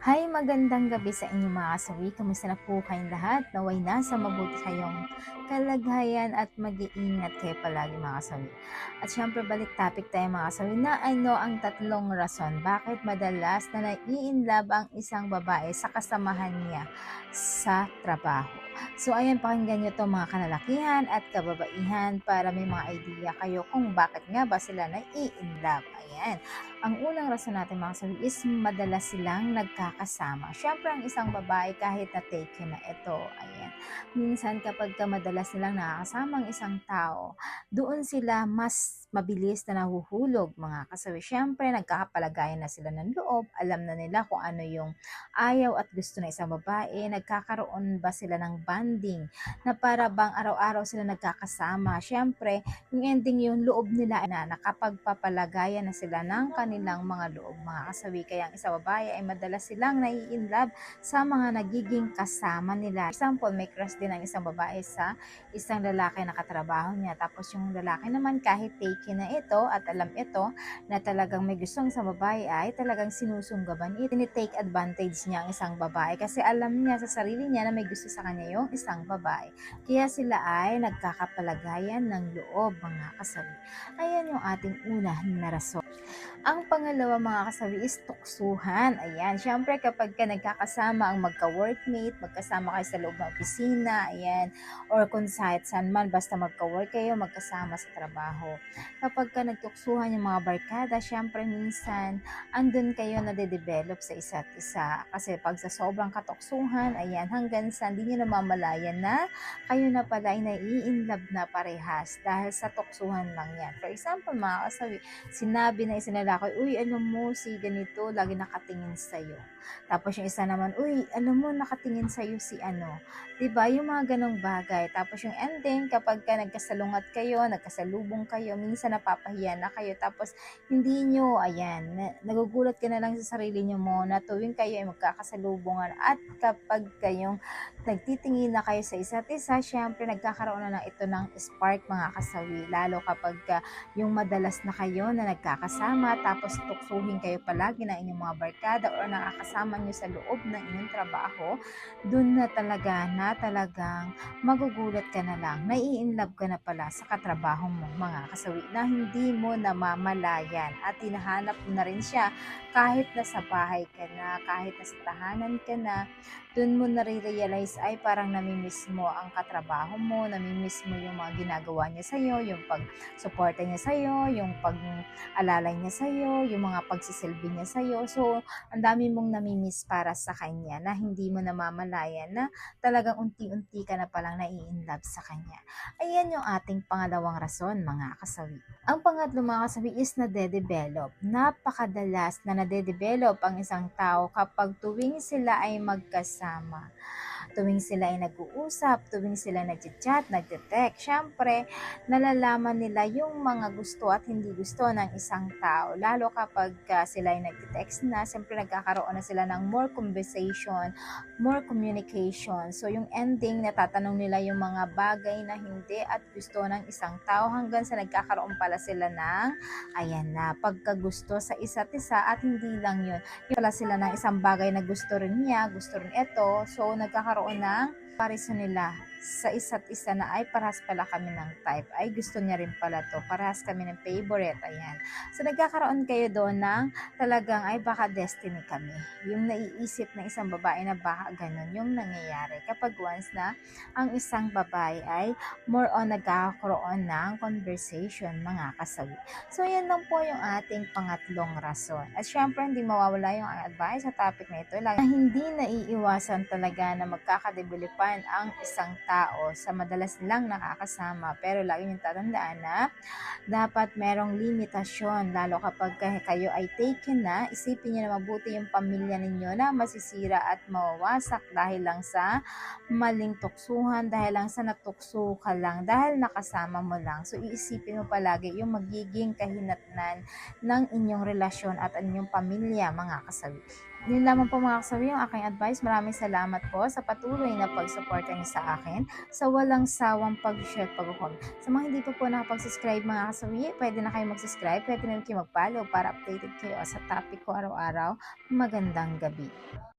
Hi, magandang gabi sa inyo mga kasawi. Kamusta na po kayong lahat? Naway nasa mabuti kayong kalagayan at mag-iingat kayo palagi mga kasawi. At syempre balik topic tayo mga kasawi na ano ang tatlong rason bakit madalas na nai-inlove ang isang babae sa kasamahan niya sa trabaho. So ayan, pakinggan nyo to mga kanalakihan at kababaihan para may mga idea kayo kung bakit nga ba sila nai-inlove. Ayan. Ang unang rason natin mga kasawi is madalas silang nagkakasama. Siyempre ang isang babae kahit na taken na ito, ayan. Minsan kapag madalas silang nakakasama ang isang tao, doon sila mas mabilis na nahuhulog mga kasawi. Siyempre nagkakapalagayan na sila ng loob, alam na nila kung ano yung ayaw at gusto ng isang babae, nagkakaroon ba sila ng bonding na para bang araw-araw sila nagkakasama. Siyempre, yung ending yung loob nila na nakapagpapalagayan na sila ng kanilang mga loob mga kasawi. Kaya ang isang babae ay madalas silang nai-inlove sa mga nagiging kasama nila. For example, may crush din ang isang babae sa isang lalaki na katrabaho niya. Tapos yung lalaki naman kahit taken na ito at alam ito na talagang may gusto ang isang babae ay talagang sinusunggaban ito. Tinitake advantage niya ang isang babae kasi alam niya sa sarili niya na may gusto sa kanya yung isang babae. Kaya sila ay nagkakapalagayan ng loob mga kasawi. Ayan yung ating una na rason. Ang pangalawa mga kasawi is tuksuhan. Ayan, syempre kapag ka nagkakasama ang magka-workmate, magkasama kayo sa loob ng opisina, ayan, or kung saan man, basta magka-work kayo, magkasama sa trabaho. Kapag ka nagtuksuhan yung mga barkada, syempre minsan, andun kayo nade-develop sa isa't isa. Kasi pag sa sobrang katuksuhan, ayan, hanggang sa hindi nyo namamalayan na kayo na pala ay nai-inlove na parehas dahil sa tuksuhan lang yan. For example, mga kasawi, sinabi na isang lalaki, uy, alam mo, si ganito, lagi nakatingin sa'yo. Tapos yung isa naman, uy, alam mo, nakatingin sa'yo si ano. Diba? Yung mga ganong bagay. Tapos yung ending, kapag ka nagkasalungat kayo, nagkasalubong kayo, minsan napapahiya na kayo. Tapos hindi nyo, ayan, nagugulat ka na lang sa sarili nyo mo na tuwing kayo ay magkakasalubungan at kapag kayong nagtitingin na kayo sa isa't isa, syempre nagkakaroon na ng ito ng spark mga kasawi. Lalo kapag yung madalas na kayo na nagkakasama tapos tuksuhin kayo palagi ng inyong mga barkada o nakakasama nyo sa loob ng inyong trabaho, dun na talagang magugulat ka na lang, nai-inlove ka na pala sa katrabaho mo mga kasawi na hindi mo namamalayan at hinahanap mo na rin siya kahit nasa bahay ka na, kahit nasa tahanan ka na, dun mo nare-realize ay parang namimiss mo ang katrabaho mo, namimiss mo yung mga ginagawa niya sa'yo, yung pag-suporta niya sa'yo, yung pag-alalay niya sa'yo, yung mga pagsisilbi niya sa'yo. So, ang dami mong namimiss para sa kanya na hindi mo namamalayan na talagang unti-unti ka na palang nai-inlove sa kanya. Ayan yung ating pangalawang rason mga kasawi. Ang pangatlo mga kasawi is nade-develop. Napakadalas na nade-develop ang isang tao kapag tuwing sila ay magkasama. Tuwing sila ay nag-uusap, tuwing sila nag-chat, nag-text, syempre, nalalaman nila yung mga gusto at hindi gusto ng isang tao. Lalo kapag sila ay nag-text na, syempre nagkakaroon na sila ng more conversation, more communication. So yung ending, natatanong nila yung mga bagay na hindi at gusto ng isang tao hanggang sa nagkakaroon pala sila ng, ayan na, pagkagusto sa isa't isa at hindi lang yun. Yung pala sila ng isang bagay na gusto rin niya, gusto rin ito. So nagkakaroon ng comparison nila sa isa't isa na ay parehas pala kami ng type, ay gusto niya rin pala to, parehas kami ng favorite, ayan. So nagkakaroon kayo doon ng talagang ay baka destiny kami. Yung naiisip ng isang babae na baka ganun yung nangyayari kapag once na ang isang babae ay more on nagkakaroon ng conversation mga kasawi. So yan lang po yung ating pangatlong rason. At syempre hindi mawawala yung advice sa topic na ito, lagi na hindi naiiwasan talaga na magkakadevelopan ang isang tao sa madalas lang nakakasama. Pero lagi niyong tatandaan na dapat merong limitasyon, lalo kapag kayo ay taken na, isipin niyo na mabuti yung pamilya ninyo na masisira at mawawasak dahil lang sa maling tuksuhan, dahil lang sa natukso ka lang, dahil nakasama mo lang. So iisipin mo palagi yung magiging kahinatnan ng inyong relasyon at inyong pamilya mga kasawi. Yun lamang po mga kasawi yung aking advice. Maraming salamat po sa patuloy na pagsuporta niyo sa akin sa walang sawang pag-share at pag-comment. Sa mga hindi pa po nakapag-subscribe mga kasawi, pwede na kayo mag-subscribe, pwede na kayo mag-follow para updated kayo sa topic ko araw-araw. Magandang gabi.